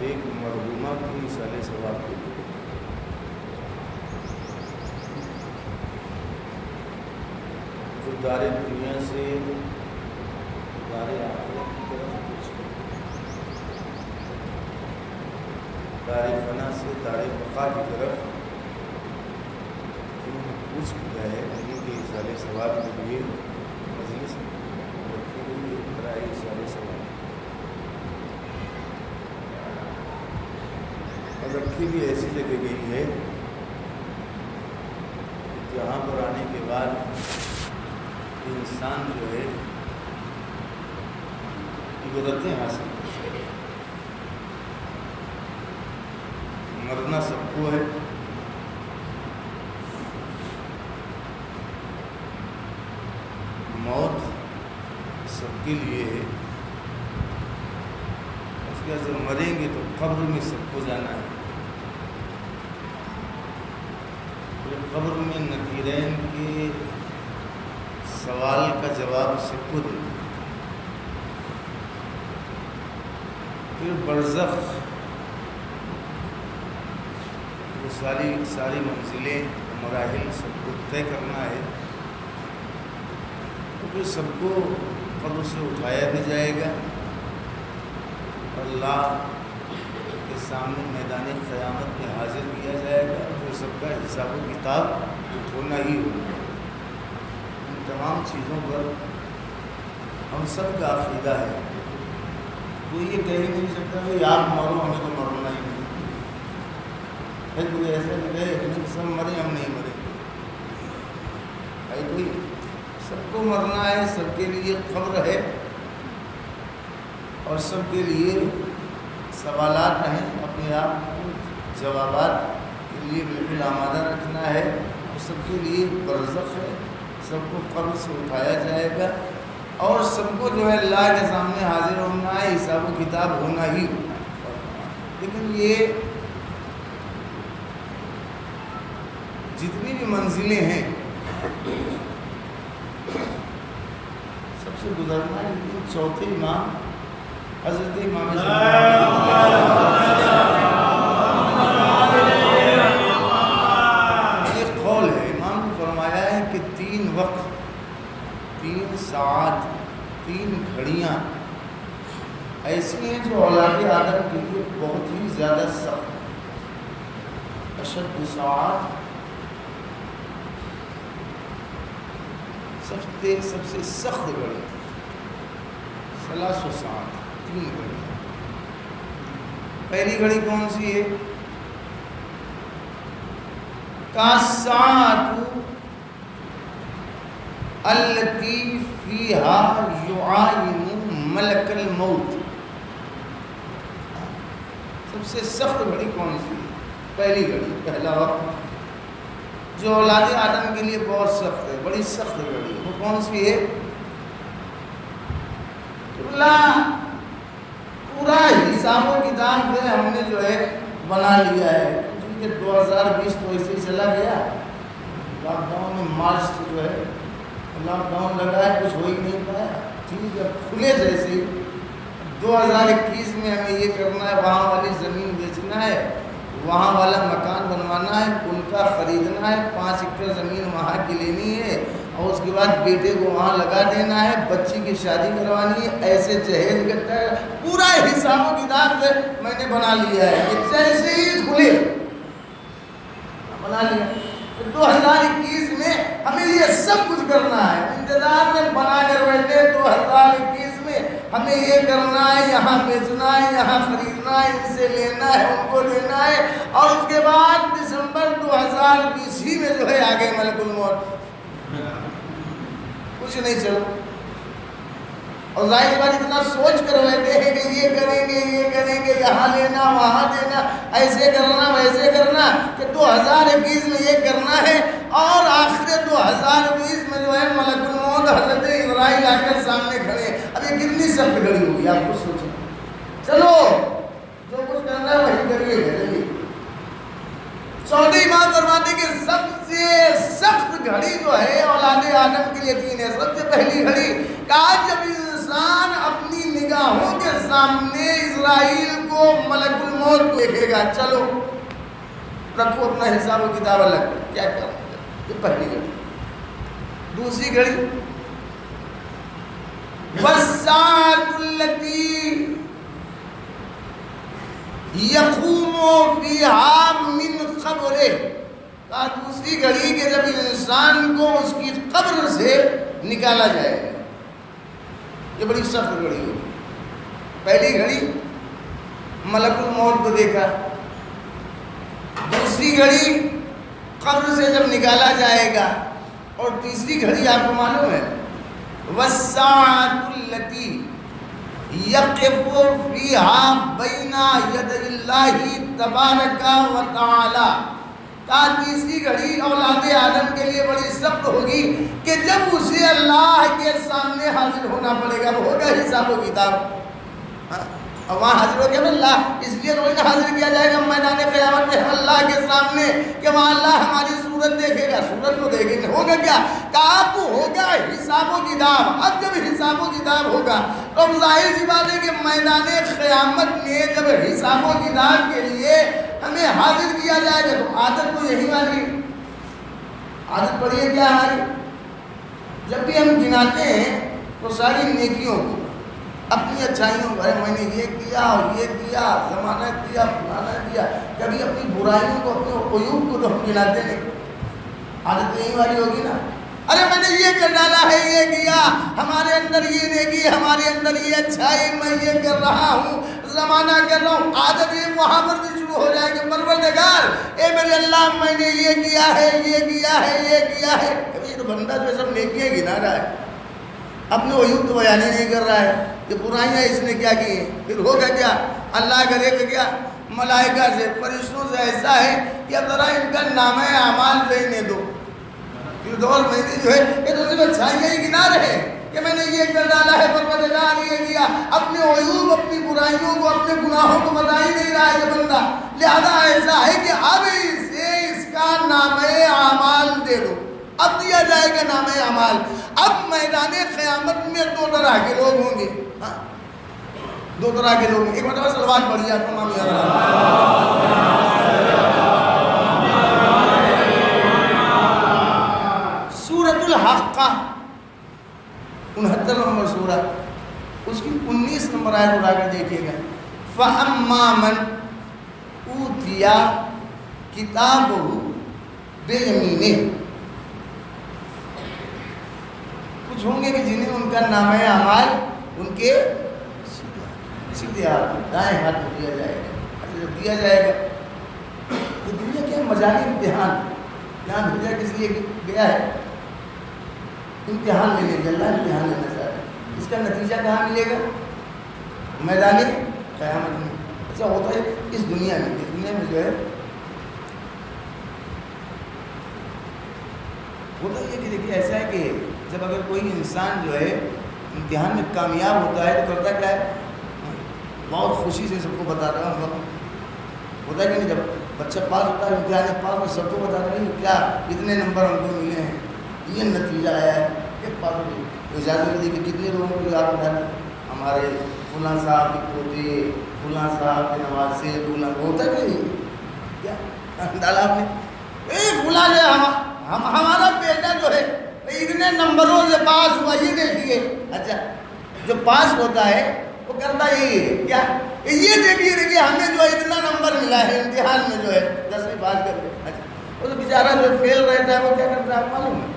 ایک مرحومہ کی ایصال ثواب کے لیے جو دار دنیا سے دار آخرت کی طرف کچھ دار فنا سے دار بقا کی طرف انہوں نے کچھ کیا ہے، انہیں کے ایصال ثواب کے لیے مجلس رکھی گئی ہے برائے ایصال ثواب، اور رکھی بھی ایسی جگہ گئی ہے جہاں پر آنے کے بعد انسان جو ہے عبرتیں حاصل کر سکے۔ مرنا سب کو ہے، موت سب کے لیے ہے، اس کے بعد جب مریں گے تو قبر میں سب کو جانا ہے، قبر میں نکیرین کے سوال کا جواب سب کو دے، پھر برزخ وہ ساری منزلیں مراحل سب کو طے کرنا ہے، تو پھر سب کو قبر سے اٹھایا بھی جائے گا، اللہ کے سامنے میدان قیامت میں حاضر کیا جائے گا، پھر سب کا حساب و کتاب ہونا ہی ہوگا۔ ان تمام چیزوں پر ہم سب کا عقیدہ ہے، کوئی یہ کہہ ہی نہیں سکتا کہ آپ مرو ہمیں تو مرنا ہی نہیں ہے، کوئی ایسا نہیں کہے کہ سب مرے ہم نہیں مرے، بھائی کوئی سب کو مرنا ہے، سب کے لیے قبر ہے اور سب کے لیے سوالات ہیں، اپنے آپ کو جوابات کے لیے بالکل آمادہ رکھنا ہے، اور سب کے لیے برزخ ہے، سب کو قبر سے اٹھایا جائے گا، اور سب کو جو ہے اللہ کے سامنے حاضر ہونا ہے، حساب و کتاب ہونا ہی ہونا ہے۔ لیکن یہ جتنی بھی منزلیں ہیں سب سے گزرنا ہے، لیکن چوتھے امام حضرت امام یہ قول ہے، امام نے فرمایا ہے کہ 3 وقت، 3 ساعت، 3 گھڑیاں ایسی ہیں جو اولاد آدم کے لیے بہت ہی زیادہ سخت ہیں۔ اشد ساعت، سب سے سخت گھڑی 3 ساعت، 3 گھڑی۔ پہلی گھڑی کون سی ہے؟ کاساعۃ التی فیہا یعاین ملک الموت۔ سب سے سخت گھڑی کون سی ہے؟ پہلی گھڑی، پہلا وقت جو اولاد آدم کے لیے بہت سخت ہے، بڑی سخت گھڑی، وہ کون سی ہے؟ پورا حساب و کتاب جو ہے ہم نے جو ہے بنا لیا ہے، کیونکہ 2020 تو ایسے ہی چلا گیا، لاک ڈاؤن میں مارچ سے جو ہے لاک ڈاؤن لگا ہے، کچھ ہو ہی نہیں پایا، ٹھیک ہے کھلے جیسے 2021 میں ہمیں یہ کرنا ہے، وہاں والی زمین بیچنا ہے، وہاں والا مکان بنوانا ہے، ان کا خریدنا ہے، 5 ایکڑ زمین وہاں کی لینی ہے، اور اس کے بعد بیٹے کو وہاں لگا دینا ہے، بچی کی شادی کروانی ہے، ایسے جہیز کرتا ہے، پورا حساب و کتاب سے میں نے بنا لیا ہے، جیسے ہی کھلے بنا لیا۔ 2021 میں ہمیں یہ سب کچھ کرنا ہے، انتظار میں بنا کر بیٹھے 2021 میں ہمیں یہ کرنا ہے، یہاں بیچنا ہے، یہاں خریدنا ہے، ان سے لینا ہے، ان کو لینا ہے، اور اس کے بعد دسمبر 2020 ہی میں جو ہے آگے ملک الموت، کچھ نہیں چلو۔ اور ظاہر بات اتنا سوچ کر بیٹھے ہیں کہ یہ کریں گے، یہ کریں گے، یہاں لینا، وہاں دینا، ایسے کرنا، ویسے کرنا، کہ 2021 میں یہ کرنا ہے، اور آخر 2020 میں جو ہے ملک الموت حضرت اسرائیل آ کر سامنے کھڑے ہیں۔ اب یہ کتنی سخت گھڑی ہوگی آپ کو سوچیں، چلو جو کچھ کرنا ہے وہی کریے گا۔ چوتھے امام فرماتے کہ سب سے سخت گھڑی جو ہے اولاد آدم کے لیے 3 ہے۔ سب سے پہلی گھڑی کہا جب انسان اپنی نگاہ نگاہوں کے سامنے اسرائیل کو ملک الموت دیکھے گا. چلو رکھو اپنا حساب و کتاب الگ. کیا کریں؟ یہ پہلی گھڑی. دوسری گھڑی والساعة التي يقوم فيها من قبره. دوسری گھڑی کہ جب انسان کو اس کی قبر سے نکالا جائے گا. یہ بڑی سخت گھڑی ہوگی. پہلی گھڑی ملک الموت کو دیکھا. دوسری گھڑی قبر سے جب نکالا جائے گا. اور تیسری گھڑی آپ کو معلوم ہے والساعة التي يقف فيها بين يدي الله تبارك وتعالى. تیسری گھڑی اولاد آدم کے لیے بڑی سخت ہوگی کہ جب اسے اللہ کے سامنے حاضر ہونا پڑے گا. ہوگا حساب و کتاب. اور وہاں حاضر ہو گیا اللہ اس لیے روز حاضر کیا جائے گا میدان قیامت میں اللہ کے سامنے کہ وہاں اللہ ہماری صورت دیکھے گا. صورت کو دیکھے گا. ہوگا کیا؟ کہا تو ہوگا حساب و کتاب. اب جب حساب و کتاب ہوگا تو اب ظاہر سی بات ہے کہ میدان قیامت میں جب حساب و کتاب کے لیے ہمیں حاضر کیا جائے گا تو عادت تو یہی والی. عادت پڑی ہے کیا ہماری؟ جب بھی ہم گناتے ہیں تو ساری نیکیوں کو اپنی اچھائیوں کو میں نے یہ کیا اور یہ کیا زمانہ کیا فلانا کیا. کبھی اپنی برائیوں کو اپنے عیوب کو تو ہم گناتے نہیں. عادت یہی والی ہوگی نا. ارے میں نے یہ کر ڈالا ہے یہ کیا ہمارے اندر یہ نیکی ہمارے اندر یہ اچھائی میں یہ کر رہا ہوں زمانہ کر رہا ہوں. عادت یہ وہاں پر بھی شروع ہو جائے گی. پروردگار اے میرے اللہ میں نے یہ کیا ہے یہ کیا ہے یہ کیا ہے. یہ تو بندہ جو سب نیکیاں گنا رہا ہے اپنے عیوب تو بیان ہی نہیں کر رہا ہے کہ برائیاں اس نے کیا کی ہیں. پھر ہوگا کیا؟ اللہ کرے گا کیا ملائکہ سے فرشتوں سے ایسا ہے کہ اب ذرا ان کا نامہ اعمال لینے دو. پھر دور مہینے جو ہے یہ تو صرف اچھائیاں ہی گنا رہے کہ میں نے یہ کر ڈالا ہے پروردگار یہ کیا. اپنے عیوب اپنی برائیوں کو اپنے گناہوں کو بتا ہی نہیں رہا ہے یہ بندہ. لہذا ایسا ہے کہ اب اسے اس کا نامہ اعمال دے دو. اب دیا جائے گا نامہ اعمال. اب میدان قیامت میں دو طرح کے لوگ ہوں گے. دو طرح کے لوگ. ایک مرتبہ صلوات پڑھیے آپ تمام سورۃ الحاقہ 69 نمبر سورہ اس کی 19 نمبر آیت اٹھا کر دیکھیے گا. فَأَمَّا مَنْ أُوتِيَ كِتَابَهُ بِيَمِينِهِ. کچھ ہوں گے کہ جنہیں ان کا نامہ اعمال ان کے سیدھے ہاتھ دائیں ہاتھ میں دیا جائے گا. اچھا جب دیا جائے گا تو دنیا کیا مجالی امتحان یہاں بھیجا کس لیے گیا ہے؟ امتحان لینے کے. اللہ امتحان لینا چاہتا ہے. اس کا نتیجہ کہاں ملے گا؟ میدان قیامت میں. ایسا ہوتا ہے اس دنیا میں جو ہے ہوتا یہ کہ دیکھیے ایسا ہے کہ جب اگر کوئی انسان جو ہے امتحان میں کامیاب ہوتا ہے تو کرتا کیا ہے بہت خوشی سے سب کو بتاتا ہے. ہوتا ہے کہ نہیں جب بچہ پاس ہوتا ہے امتحان میں پاس میں سب کو بتاتا ہے کیا اتنے نمبر ہم کو ملے ہیں یہ نتیجہ آیا ہے کہ پاس ہوئی. اجازت دی کہ کتنے لوگوں کو یاد اٹھانا ہمارے فلاں صاحب کے پوتے فلاں صاحب کے نواسے فلاں ہوتا ہے کہ کیا ڈالا آپ نے فلاں جو ہمارا بیٹا جو ہے اتنے نمبروں سے پاس ہوا یہ دیکھیے. اچھا جو پاس ہوتا ہے وہ کرتا یہی ہے کیا یہ دیکھیے ہمیں جو ہے اتنا نمبر ملا ہے امتحان میں جو ہے 10ویں پاس کر کے. اچھا وہ تو بیچارہ جو فیل رہتا ہے وہ کیا کرتا ہے آپ معلوم ہے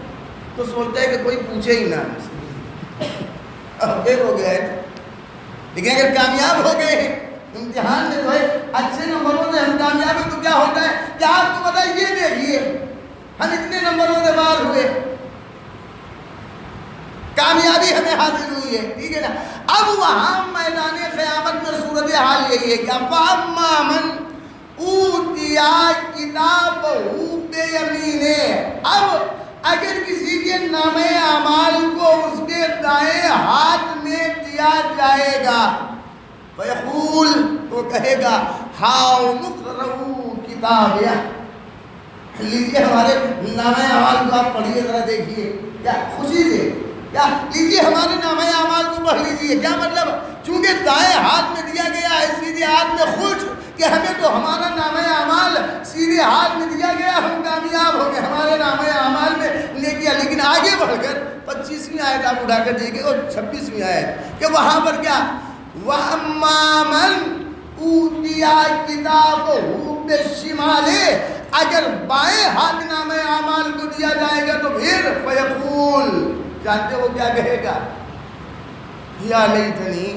تو سوچتا ہے کہ کوئی پوچھے ہی نہ فیل ہو گیا ہے. لیکن اگر کامیاب ہو گئے امتحان میں جو ہے اچھے نمبروں سے ہم کامیاب ہیں تو کیا ہوتا ہے کہ آپ کو پتا ہے یہ دیکھیے ہم اتنے نمبروں سے باہر ہوئے کامیابی ہمیں حاصل ہوئی ہے. ٹھیک ہے نا. اب وہاں میدان قیامت میں صورتحال یہی ہے کہ فَأَمَّا مَنْ أُوتِيَ كِتَابَهُ بِيَمِينِهِ. اب اگر کسی کے نامہ اعمال کو اس کے دائیں ہاتھ میں دیا جائے گا فَيَقُولُ تو کہے گا هَاؤْمُ اقْرَءُوا كِتَابِيَهْ. لیجیے ہمارے نامہ اعمال کو آپ پڑھیے ذرا دیکھیے کیا خوشی سے کیا لیجیے ہمارے نامہ اعمال کو پڑھ لیجیے. کیا مطلب؟ چونکہ دائیں ہاتھ میں دیا گیا ہے سیدھے ہاتھ میں خوش کہ ہمیں تو ہمارا نامہ اعمال سیدھے ہاتھ میں دیا گیا, ہم کامیاب ہو گئے, ہمارے نامہ اعمال میں لے گیا. لیکن آگے بڑھ کر 25ویں آیت آپ اٹھا کر دیکھیں اور 26ویں آیت کہ وہاں پر کیا وَأَمَّا مَنْ اُوتِيَ كِتَابَهُ بِالشِّمَالِ, اگر بائیں ہاتھ نامہ اعمال کو دیا جائے گا تو پھر فیقول, جانتے ہو کیا کہے گا؟ یا لیتنی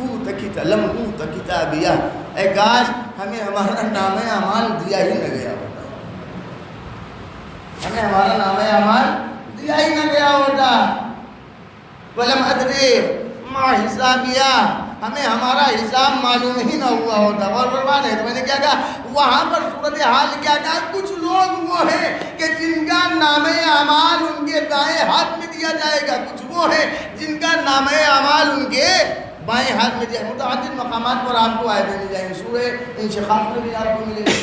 اوت لم اوت کتابیہ, اے کاش ہمیں ہمارا نامہ اعمال دیا ہی نہ گیا ہوتا, ہمیں ہمارا نامہ اعمال دیا ہی نہ گیا ہوتا. ولم ادری ما حسابیہ, ہمیں ہمارا حساب معلوم ہی نہ ہوا ہوتا. اور برباد ہے. تو میں نے کیا کہا وہاں پر صورتحال کیا کہا, کچھ لوگ وہ ہیں کہ جن کا نامہ اعمال ان کے دائیں ہاتھ میں دیا جائے گا, کچھ وہ ہیں جن کا نامہ اعمال ان کے بائیں ہاتھ میں دیا. متعدد مقامات پر آپ کو آیتیں مل جائیں گی. سورہ انشقاق میں بھی آپ کو ملے گی,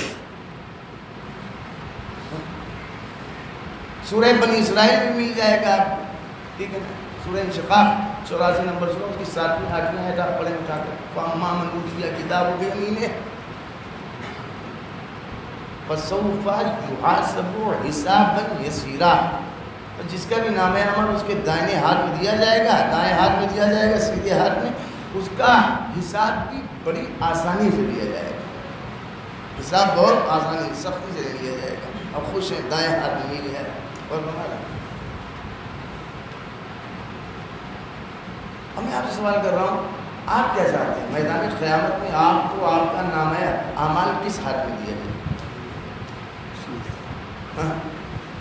سورہ بنی اسرائیل میں مل جائے گا آپ کو, ٹھیک ہے. سورہ انشقاق 84 نمبر سورہ, اس کی 7ویں 8ویں آیت آپ پڑھیں اٹھا کر. فَأَمَّا مَنْ أُوتِيَ كِتَابَهُ بِيَمِينِهِ فَسَوْفَ يُحَاسَبُ حِسَابًا يَسِيرًا, جس کا بھی نامہ اعمال اس کے دائیں ہاتھ میں دیا جائے گا, دائیں ہاتھ میں دیا جائے گا, سیدھے ہاتھ میں, اس کا حساب بھی بڑی آسانی سے لیا جائے گا. حساب بہت آسانی سختی سے لیا جائے گا. اب خوش ہیں دائیں ہاتھ میں مل گیا. اور ہمارا اب میں آپ سے سوال کر رہا ہوں, آپ کیا چاہتے ہیں میدان قیامت میں آپ کو آپ کا نامہ اعمال کس ہاتھ میں دیا جائے؟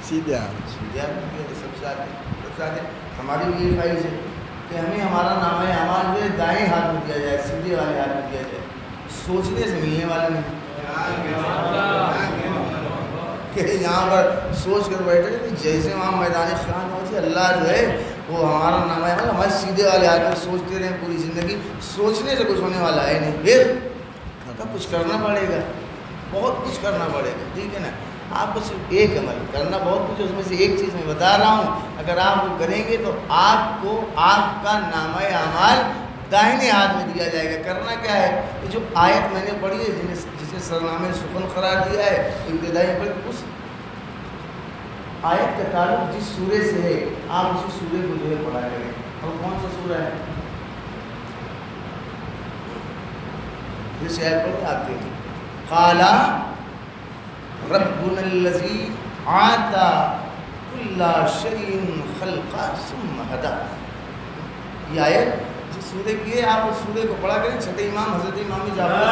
سیدھے ہاتھ. سیدھے ہاتھ میں دیا. سب سے آتے ہماری بھی یہ خواہش ہے کہ ہمیں ہمارا نامہ اعمال جو ہے دائیں ہاتھ میں دیا جائے, سیدھے والے ہاتھ میں دیا جائے. سوچنے سے ملنے والا نہیں کہ یہاں پر سوچ کر بیٹھے کہ جیسے وہاں میدان قیامت ہوتی ہے اللہ جو ہے وہ ہمارا نامہ اعمال ہمارے سیدھے والے ہاتھ میں سوچتے رہیں پوری زندگی. سوچنے سے کچھ ہونے والا ہے نہیں, پھر کچھ کرنا پڑے گا, بہت کچھ کرنا پڑے گا, ٹھیک ہے نا. آپ کو صرف ایک عمل کرنا بہت کچھ, اس میں سے ایک چیز میں بتا رہا ہوں, اگر آپ وہ کریں گے تو آپ کو آپ کا نامہ اعمال داہنے ہاتھ میں دیا جائے گا. کرنا کیا ہے, یہ جو آیت میں نے پڑھی ہے جسے سرنامہ سخن قرار دیا ہے ابتدائی پر, اس آیت کا تعلق جس سورے سے ہے آپ اسی سورے کو جو ہے پڑھا کریں. اور کون سا سورہ ہے؟ جس آیت پڑھ آپ کے قال ربنا الذی اعطى كل شيء خلقا ثم هدى. یہ آیت جس سورے کی ہے آپ اس سورے کو پڑھا کریں. چھٹے امام حضرت امام جعفر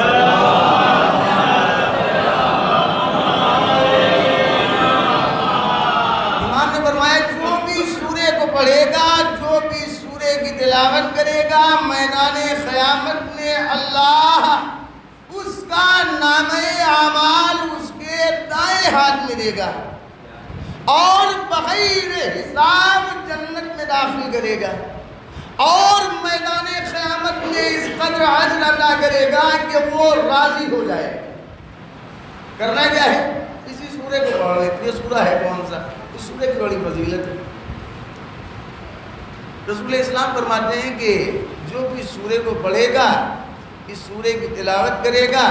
امام نے فرمایا جو بھی سورے کو پڑھے گا, جو بھی سورے کی تلاوت کرے گا, میدان قیامت میں اللہ اس کا نامہ اعمال اس کے دائیں ہاتھ میں دے گا اور بغیر حساب جنت میں داخل کرے گا, اور میدان قیامت میں اس قدر اجر عطا کرے گا کہ وہ راضی ہو جائے. کرنا کیا ہے, اسی سورے کو پڑھ لیں. یہ سورہ ہے کون سا, اس سورے کی بڑی فضیلت ہے. رسول اسلام فرماتے ہیں کہ جو بھی سورے کو پڑھے گا, اس سورے کی تلاوت کرے گا,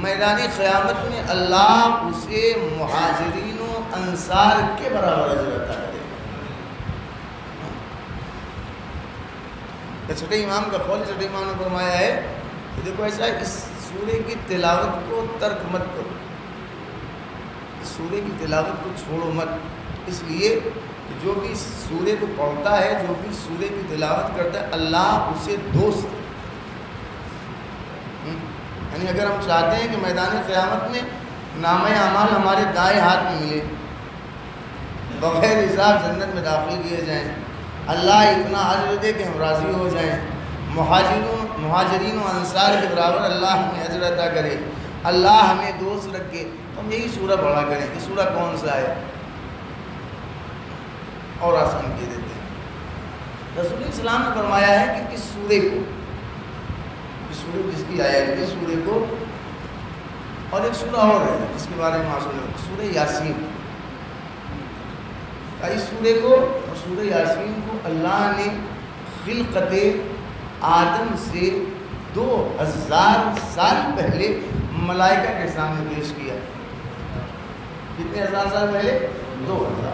میدان قیامت میں اللہ اسے مہاجرین و انصار کے برابر اجر عطا کرے گا. چھٹے امام کا قول, چھٹے امام نے فرمایا ہے کہ دیکھو ایسا ہے, اس سورے کی تلاوت کو ترک مت کرو, اس سورے کی تلاوت کو چھوڑو مت, اس لیے کہ جو بھی سورے کو پڑھتا ہے, جو بھی سورے کی تلاوت کرتا ہے, اللہ اسے دوست ہے. یعنی اگر ہم چاہتے ہیں کہ میدان قیامت میں نامہ اعمال ہمارے دائیں ہاتھ میں ملے, بغیر حساب جنت میں داخل کیے جائیں, اللہ اتنا اجر دے کہ ہم راضی ہو جائیں, مہاجرین و انصار کے برابر اللہ ہمیں اجر عطا کرے, اللہ ہمیں دوست رکھے, تو ہم یہی سورہ پڑھا کریں. کہ سورہ کون سا ہے اور آسان کیے دیتے ہیں. رسول اسلام نے فرمایا ہے کہ اس سورے کو, اس سورے جس کی آیت ہے, اس سورے کو, اور ایک سورہ اور ہے جس کے بارے میں معصوم ہے, سورہ یاسین. اس سورے کو اور سورہ یاسین کو اللہ نے خلقت آدم سے 2000 سال پہلے ملائکہ کے سامنے پیش کیا. کتنے ہزار سال پہلے؟ 2000.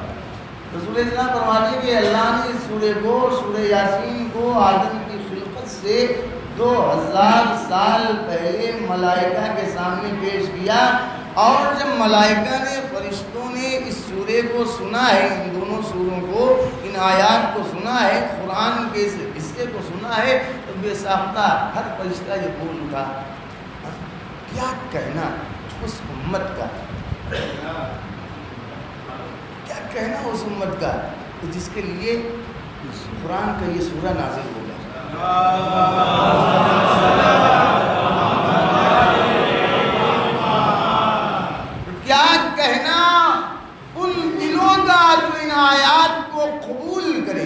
رسول اللہ فرماتے ہیں کہ اللہ نے اس سورے کو، سورہ یاسین کو آدم کی خلقت سے 2000 سال پہلے ملائکہ کے سامنے پیش کیا. اور جب ملائکہ نے، فرشتوں نے اس سورے کو سنا ہے، ان دونوں سوروں کو، ان آیات کو سنا ہے، قرآن کے اس حصے کو سنا ہے، تو بے ساختہ ہر فرشتہ یہ بول اٹھا، کیا کہنا اس امت کا، کیا کہنا اس امت کا جس کے لیے قرآن کا یہ سورہ نازل ہوگا. کیا کہنا ان دلوں کا جو ان آیات کو قبول کرے،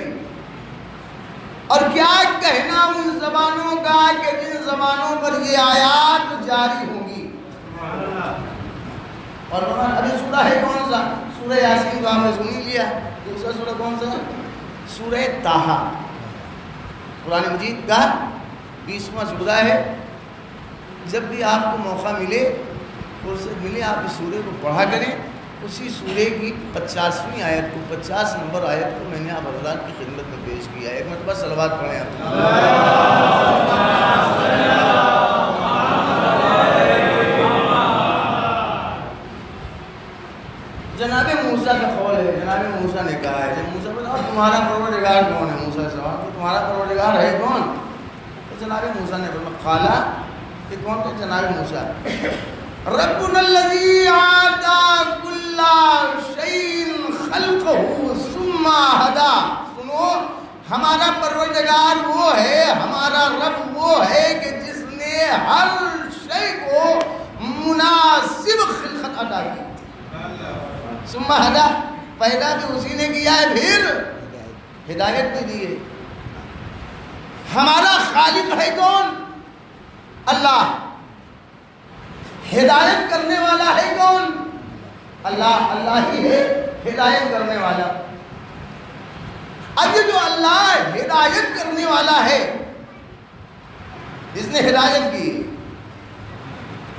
اور کیا کہنا ان زبانوں کا کہ جن زبانوں پر یہ آیات جاری ہوں گی. اور ابھی سورہ ہے کون سا؟ سورہ یاسین کو ہم نے سن لیا. دوسرا سورہ کون سا؟ سورہ طٰہٰ، قرآن مجید کا 20واں سورہ ہے. جب بھی آپ کو موقع ملے، فرصت ملے، آپ اس سورے کو پڑھا کریں. اسی سورے کی 50ویں آیت کو، 50 نمبر آیت کو میں نے آپ حضرات کی خدمت میں پیش کیا ہے. ایک مرتبہ صلوات پڑھیں آپ. جناب موسیٰ کا قول ہے، جناب موسیٰ نے کہا ہے، جب موسیٰ بتاؤ تمہارا پروردگار کون ہے؟ موسیٰ سے سوال کہ تمہارا پروردگار ہے کون؟ تو جناب موسیٰ نے فرمایا، قالا، یہ کون تھے؟ جناب موسیٰ، ربنا الذی اعطی کل شیء خلقہ ثم ہدی. سنو، ہمارا پروردگار وہ ہے، ہمارا رب وہ ہے کہ جس نے ہر شے کو مناسب خلقت عطا کی. ثم ہدی، پیدا بھی اسی نے کیا ہے، پھر ہدایت بھی دی ہے. ہمارا خالق ہے کون؟ اللہ. ہدایت کرنے والا ہے کون؟ اللہ. اللہ ہی ہے ہدایت کرنے والا. اب جو اللہ ہدایت کرنے والا ہے، جس نے ہدایت کی،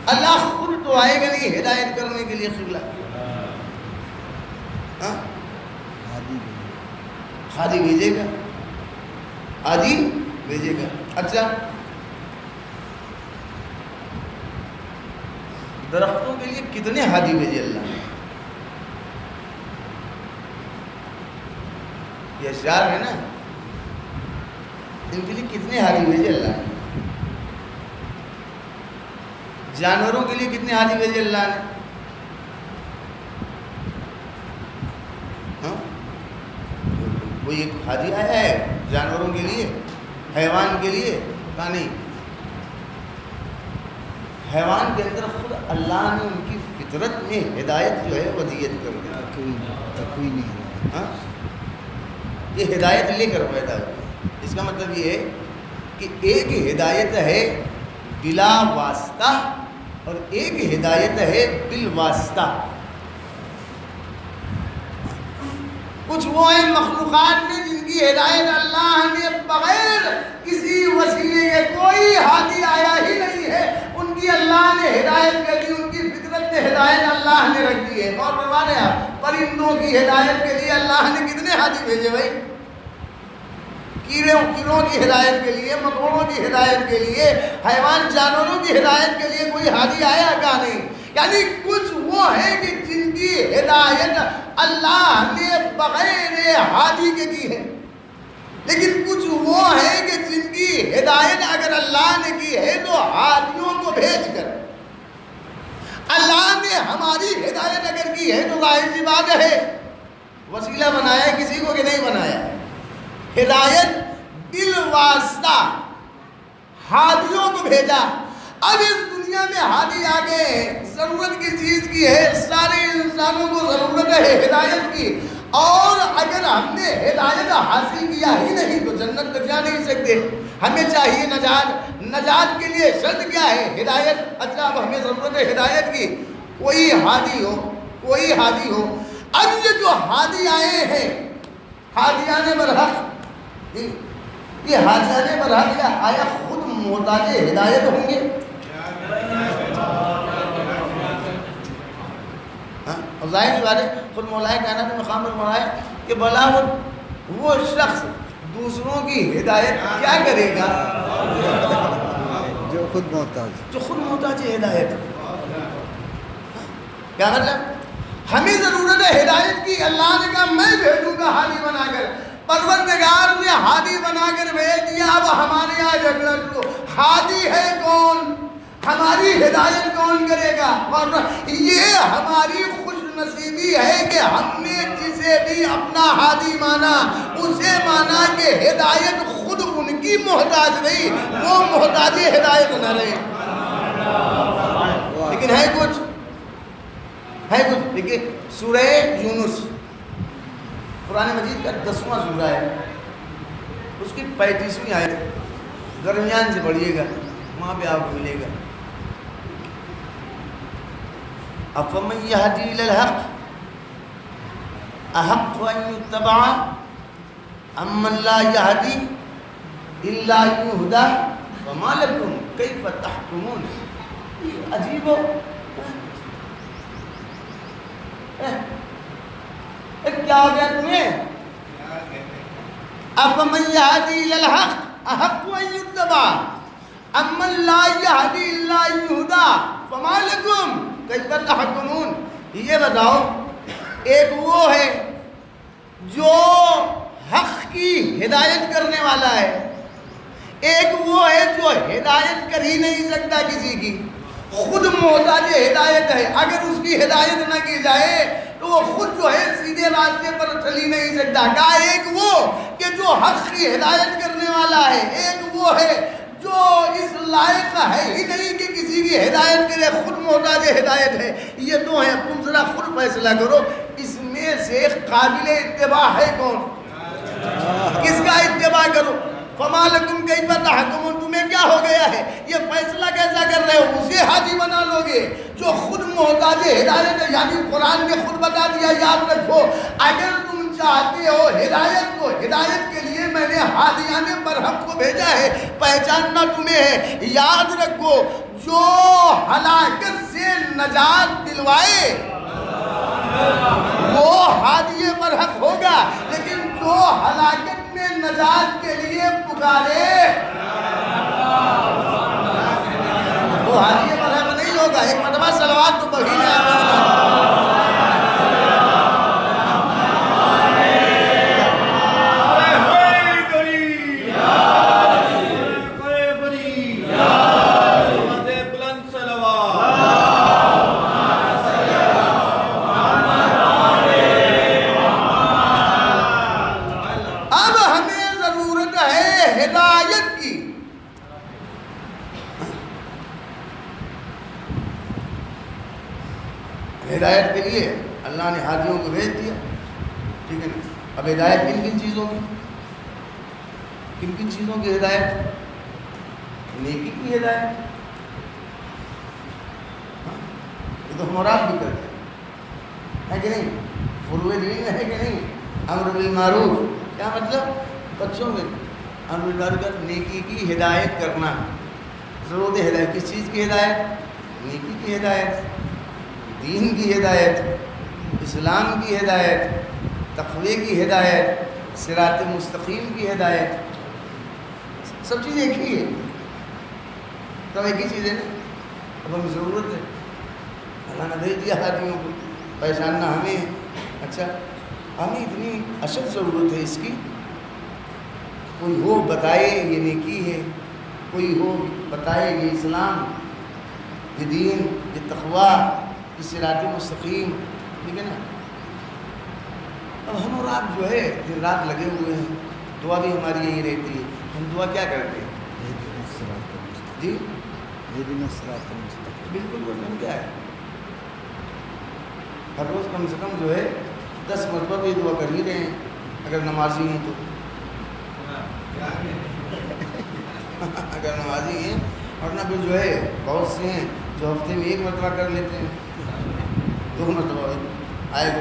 اللہ خود تو آئے گا نہیں ہدایت کرنے کے لیے قبلہ. ہادی بھیجے گا، ہادی بھیجے گا. اچھا، درختوں کے لیے کتنے ہادی بھیجے اللہ نے؟ یہ اشعار ہے نا، ان کے لیے کتنے ہادی بھیجے اللہ نے؟ جانوروں کے لیے کتنے ہادی بھیجے اللہ نے؟ کوئی ایک ہادی آیا ہے جانوروں کے لیے، حیوان کے لیے؟ کہا نہیں. حیوان کے اندر خود اللہ نے ان کی فطرت میں ہدایت جو ہے ودیت کر دی. یہ ہدایت لے کر پیدا ہوئی. اس کا مطلب یہ ہے کہ ایک ہدایت ہے بلا واسطہ اور ایک ہدایت ہے بالواسطہ. کچھ وہ ہیں مخلوقات میں جن کی ہدایت اللہ نے بغیر کسی وسیلے کے، کوئی ہادی آیا ہی نہیں ہے، ان کی اللہ نے ہدایت کر دی، ان کی فطرت میں ہدایت اللہ نے رکھ دی ہے. اور فرما رہے ہیں پرندوں کی ہدایت کے لیے اللہ نے کتنے ہادی بھیجے بھائی؟ کیڑوں کی ہدایت کے لیے، مکوڑوں کی ہدایت کے لیے، حیوان جانوروں کی ہدایت کے لیے کوئی ہادی آیا کا نہیں. یعنی کچھ وہ ہیں کہ جن کی ہدایت اللہ نے بغیر ہادی کے کی ہے، لیکن کچھ وہ ہیں کہ جن کی ہدایت اگر اللہ نے کی ہے تو ہادیوں کو بھیج کر. اللہ نے ہماری ہدایت اگر کی ہے تو ظاہر سی بات ہے وسیلہ بنایا کسی کو کہ نہیں بنایا. ہدایت بالواسطہ ہادیوں کو بھیجا. اب اس دنیا میں ہادی آ گئے، ضرورت کی چیز کی ہے، سارے انسانوں کو ضرورت ہے ہدایت کی، اور اگر ہم نے ہدایت حاصل کیا ہی نہیں تو جنت تک جا نہیں سکتے. ہمیں چاہیے نجات. نجات کے لیے شرط کیا ہے؟ ہدایت. اچھا، اب ہمیں ضرورت ہے ہدایت کی. کوئی ہادی ہو، کوئی ہادی ہو، اب یہ جو ہادی آئے ہیں ہادیان برحق، یہ ہادیان برحق آیا خود محتاج ہدایت ہوں گے؟ اور ظاہر سی بات ہے خود مولا کائنات مقام پر فرمایا کہ بلا وہ شخص دوسروں کی ہدایت کیا کرے گا جو خود محتاج، جو خود محتاج ہدایت. کیا مطلب؟ ہمیں ضرورت ہے ہدایت کی. اللہ نے کہا میں بھیجوں گا ہادی بنا کر. پروردگار نے ہادی بنا کر بھیج دیا. اب ہمارے یہاں جھگڑا شروع، ہادی ہے کون؟ ہماری ہدایت کون کرے گا؟ اور یہ ہماری خوش نصیبی ہے کہ ہم نے جسے بھی اپنا ہادی مانا اسے مانا کہ ہدایت خود ان کی محتاج نہیں، وہ محتاج ہدایت نہ رہے. لیکن ہے کچھ دیکھیے سورہ یونس قرآن مجید کا 10واں سورہ ہے، اس کی 35ویں آیت درمیان سے پڑھیے گا، وہاں پہ آپ کو ملے گا. افمن یہدی الی الحق احق ان یتبع امن لا یہدی الا یہدی فما لکم کیف تحکمون. عجیب ہو کیا ہو گیا تمہیں؟ افمن یہدی الی الحق احق ان یتبع امن لا یہدی الا یہدی فما لکم کیف تحکمون. یہ بتاؤ ایک وہ ہے جو حق کی ہدایت کرنے والا ہے، ایک وہ ہے جو ہدایت کر ہی نہیں سکتا کسی کی، خود محتاج ہدایت ہے. اگر اس کی ہدایت نہ کی جائے تو وہ خود جو ہے سیدھے راستے پر چل ہی نہیں سکتا. کہا ایک وہ کہ جو حق کی ہدایت کرنے والا ہے، ایک وہ ہے جو اس لائق ہے ہی نہیں کہ کسی کی ہدایت کرے، خود محتاج ہدایت ہے. یہ دو ہیں، تم ذرا خود فیصلہ کرو اس میں سے قابل اتباع ہے کون؟ کس کا اتباع کرو؟ فما لکم کیف تحکمون. تمہیں کیا ہو گیا ہے؟ یہ فیصلہ کیسا کر رہے ہو؟ اسے ہادی بنا لو گے جو خود محتاج ہدایت ہے. یعنی قرآن نے خود بتا دیا، یاد رکھو اگر تم چاہتے ہو ہدایت کو، ہدایت کے لیے میں نے ہادیان برحق کو بھیجا ہے. پہچاننا تمہیں ہے، یاد رکھو جو ہلاکت سے نجات دلوائے وہ ہادی برحق ہوگا، لیکن جو ہلاکت میں نجات کے لیے پکارے وہ ہادی برحق نہیں ہوگا. ایک مرتبہ صلوات تو پڑھی جائے. ہدایت کے لیے اللہ نے ہادیوں کو بھیج دیا، ٹھیک ہے نا. اب ہدایت کن کن چیزوں کی ہدایت؟ نیکی کی ہدایت. یہ تو ہم اور آپ بھی کرتے ہیں، ہے کہ نہیں؟ فروع دین ہے کہ نہیں؟ امر بالمعروف، کیا مطلب؟ بچوں میں امر بالمعروف کا نیکی کی ہدایت کرنا. ضرورت ہدایت کس چیز کی ہدایت؟ نیکی کی ہدایت، دین کی ہدایت، اسلام کی ہدایت، تقوی کی ہدایت، صراط مستقیم کی ہدایت. سب چیزیں ایک ہی ہے، سب ایک ہی چیز ہے نا. اب ہمیں ضرورت ہے، اللہ نے بھیج دیا ہادیوں کو، پہچاننا ہمیں ہے. اچھا ہمیں اتنی اشد ضرورت ہے اس کی، کوئی ہو بتائے یہ نیکی ہے، کوئی ہو بتائے یہ اسلام، یہ دین، یہ تقوی، یہ صراط مستقیم، ٹھیک ہے نا. اب ہم اور آپ جو ہے دن رات لگے ہوئے ہیں، دعا بھی ہماری یہی رہتی ہے. ہم دعا کیا کرتے ہیں؟ جی بالکل بولنا کیا ہے، ہر روز کم سے کم جو ہے 10 مرتبہ بھی دعا کر ہی رہے ہیں اگر نمازی ہیں تو. اگر نمازی ہیں، ورنہ پھر جو ہے بہت سے ہیں جو ہفتے میں 1 مرتبہ کر لیتے ہیں، 2 مرتبہ آئے گا.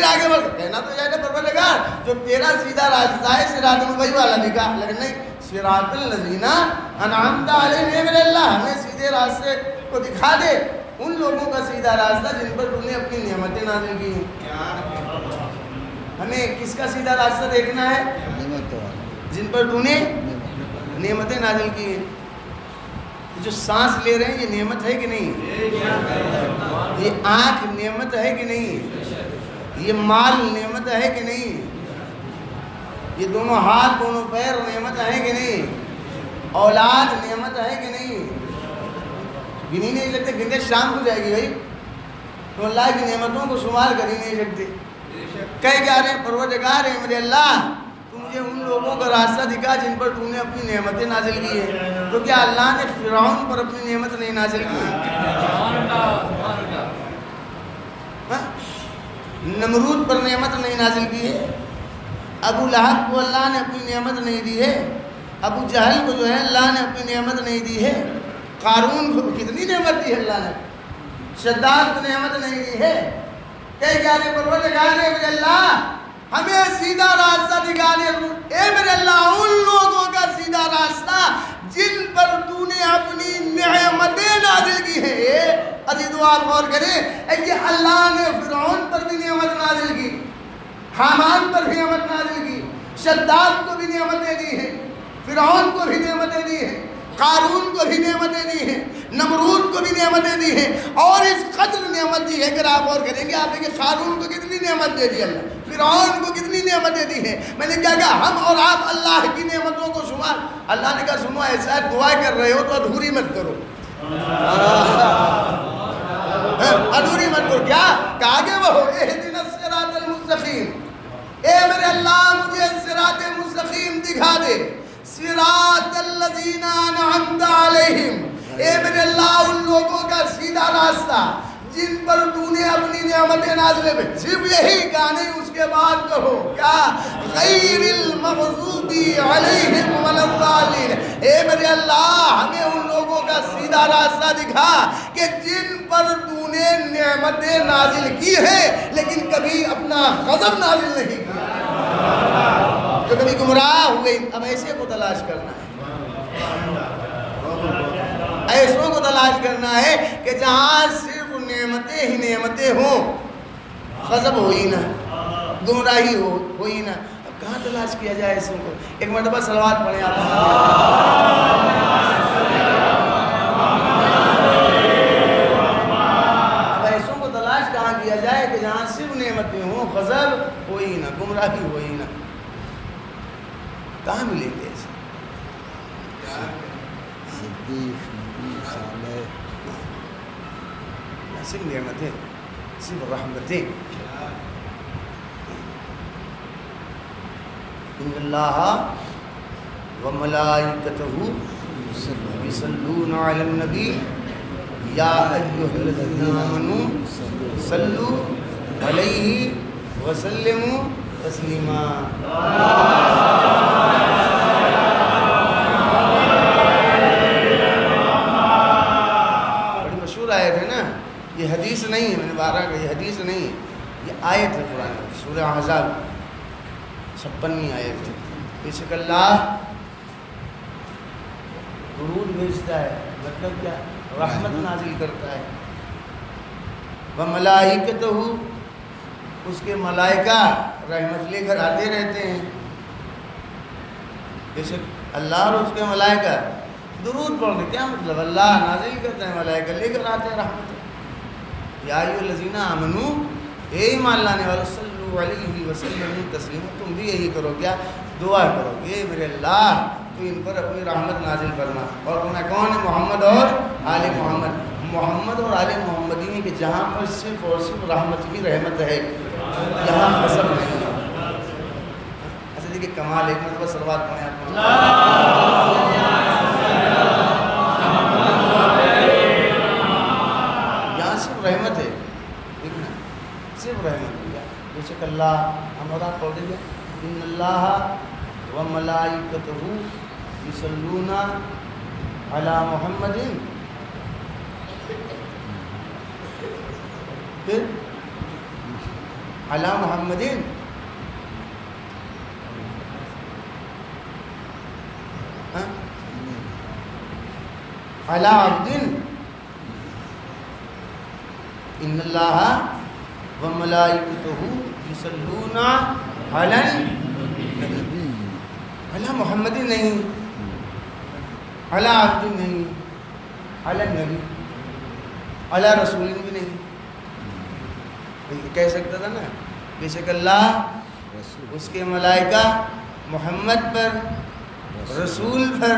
پھر آگے بڑھ کہنا تو چاہیے پروردگار جو تیرا سیدھا راستہ ہے صراط وہی والا دکھا، لیکن نہیں، صراط الذین انعمت علیہم، میرے اللہ ہمیں سیدھے راستے کو دکھا دے، ان لوگوں کا سیدھا راستہ جن پر تو نے اپنی نعمتیں نازل کی ہیں۔ ہمیں کس کا سیدھا راستہ دیکھنا ہے؟ جن پر تو نے نعمتیں نازل کی ہیں۔ جو سانس لے رہے ہیں یہ نعمت ہے کہ نہیں؟ یہ آنکھ نعمت ہے کہ نہیں؟ یہ مال نعمت ہے کہ نہیں؟ یہ دونوں ہاتھ دونوں پیر نعمت ہے کہ نہیں؟ اولاد نعمت ہے کہ نہیں؟ گنی نہیں سکتے، گنتے شام کو جائے گی بھائی، تو اللہ کی نعمتوں کو شمار کر ہی نہیں سکتے۔ کہہ کیا رہے ہیں؟ پروردگار ہے میرے اللہ تو مجھے ان لوگوں کا راستہ دکھا جن پر تو نے اپنی نعمتیں نازل کی ہے۔ تو کیا اللہ نے فرعون پر اپنی نعمت نہیں نازل کی؟ نمرود پر نعمت نہیں نازل کی ہے؟ ابو لہب کو اللہ نے اپنی نعمت نہیں دی ہے؟ ابو جہل کو جو ہے اللہ نے اپنی نعمت نہیں دی ہے؟ قارون کو کتنی نعمت دی ہے اللہ نے؟ شداد کو نعمت نہیں دی ہے؟ کہ کیا نے پروردگار ہے میرے اللہ ہمیں سیدھا راستہ دکھا دے، اے میرے اللہ ان لوگوں کا سیدھا راستہ جن پر تو نے اپنی نعمتیں نازل کی ہیں۔ عزیزو آپ غور کریں کہ اللہ نے فرعون پر بھی نعمت نازل کی، حامان پر بھی نعمت نازل کی، شداد کو بھی نعمتیں دی ہیں، فرعون کو بھی نعمتیں دی ہیں، قارون کو بھی نعمتیں دی ہیں، نمرود کو بھی نعمتیں دی ہیں، اور اس قدر نعمت دی ہے اگر آپ اور کریں گے آپ دیکھیں قارون کو کتنی نعمت دے دی اللہ، فرعون کو کتنی نعمتیں دی ہیں۔ میں نے کیا کہا ہم اور آپ اللہ کی نعمتوں کو شمار، اللہ نے کہا سنو ایسا ہے دعا کر رہے ہو تو ادھوری مت کرو، ادھوری مت کرو۔ کیا کہا کہ وہ اہدنا الصراط المستقیم، اے میرے اللہ مجھے صراط مستقیم دکھا دے، صراط الذین انعمت علیہم، اے میرے اللہ ان لوگوں کا سیدھا راستہ جن پر تو نے اپنی نعمتیں نازل میں، صرف یہی کہا نہیں اس کے بعد کہو کیا غیر المغضوب علیہم ولا الضالین، اے میرے اللہ ہمیں ان لوگوں کا سیدھا راستہ دکھا کہ جن پر تو نے نعمتیں نازل کی ہیں لیکن کبھی اپنا غضب نازل نہیں کیا، جو کبھی گمراہ ہوئے۔ اب ایسے کو تلاش کرنا ہے، ایسوں کو تلاش کرنا ہے کہ جہاں صرف نعمتیں ہی نعمتیں ہوں، غضب ہو ہی نہ، گمراہی ہو ہی نہ۔ اب کہاں تلاش کیا جائے ایسوں کو؟ ایک مرتبہ صلوات پڑھیں آپ، اب ایسوں کو تلاش کہاں کیا جائے کہ جہاں صرف نعمتیں ہوں، غضب ہو ہی نہ، گمراہی ہو ہی نہ، کہاں ملیں گے ایسے؟ صرف نعمتیں، صرف رحمتیں۔ ان اللہ وملائکتہ یصلون علی النبی یا ایھا الذین آمنوا صلوا علیہ وسلموا تسلیما۔ بڑی مشہور آیت ہے نا، یہ حدیث نہیں ہے، میں نے بارہ کہا یہ حدیث نہیں ہے، یہ آیت ہے قرآن کی، سورہ احزاب 56ویں آیت ہے۔ بے شک اللہ درود بھیجتا ہے، مطلب کیا؟ رحمت نازل کرتا ہے۔ وملائکتہ، اس کے ملائکہ رحمت لے کر آتے رہتے ہیں۔ بے شک اللہ اور اس کے ملائکہ درود پڑھتے، کیا مطلب؟ اللہ نازل کرتا ہے، ملائکہ لے کر آتے ہیں رحمت۔ یا ایھا الذین آمنوا، اے ایمان لانے والو، صلوا علیہ وسلم تسلیما، تم بھی یہی کرو، کیا دعا کرو گے میرے اللہ تو ان پر اپنی رحمت نازل کرنا۔ اور انہیں کون ہے؟ محمد اور آل محمد، محمد اور آل محمدی میں کہ جہاں پر صرف اور صرف رحمت کی رحمت ہے، یہاں حسب نہیں ہے۔ اچھا دیکھیں کمال، ایک مرتبہ صلوات پڑھیں آپ، یہاں صرف رحمت ہے، دیکھنا صرف رحمت ہے۔ بے شک اللہ، ہم اور آپ پڑھ دیں گے، ان اللہ وملائکتہ یصلون علی محمد، پھر علی محمد علی عبد ان اللہ و ملائکتہ یصلون علی النبی. علی محمد نہیں، علی عبد نہیں، علی النبی، علی رسول بھی نہیں. کہہ سکتا تھا نا بے شک اللہ اس کے ملائکہ محمد پر، رسول پر،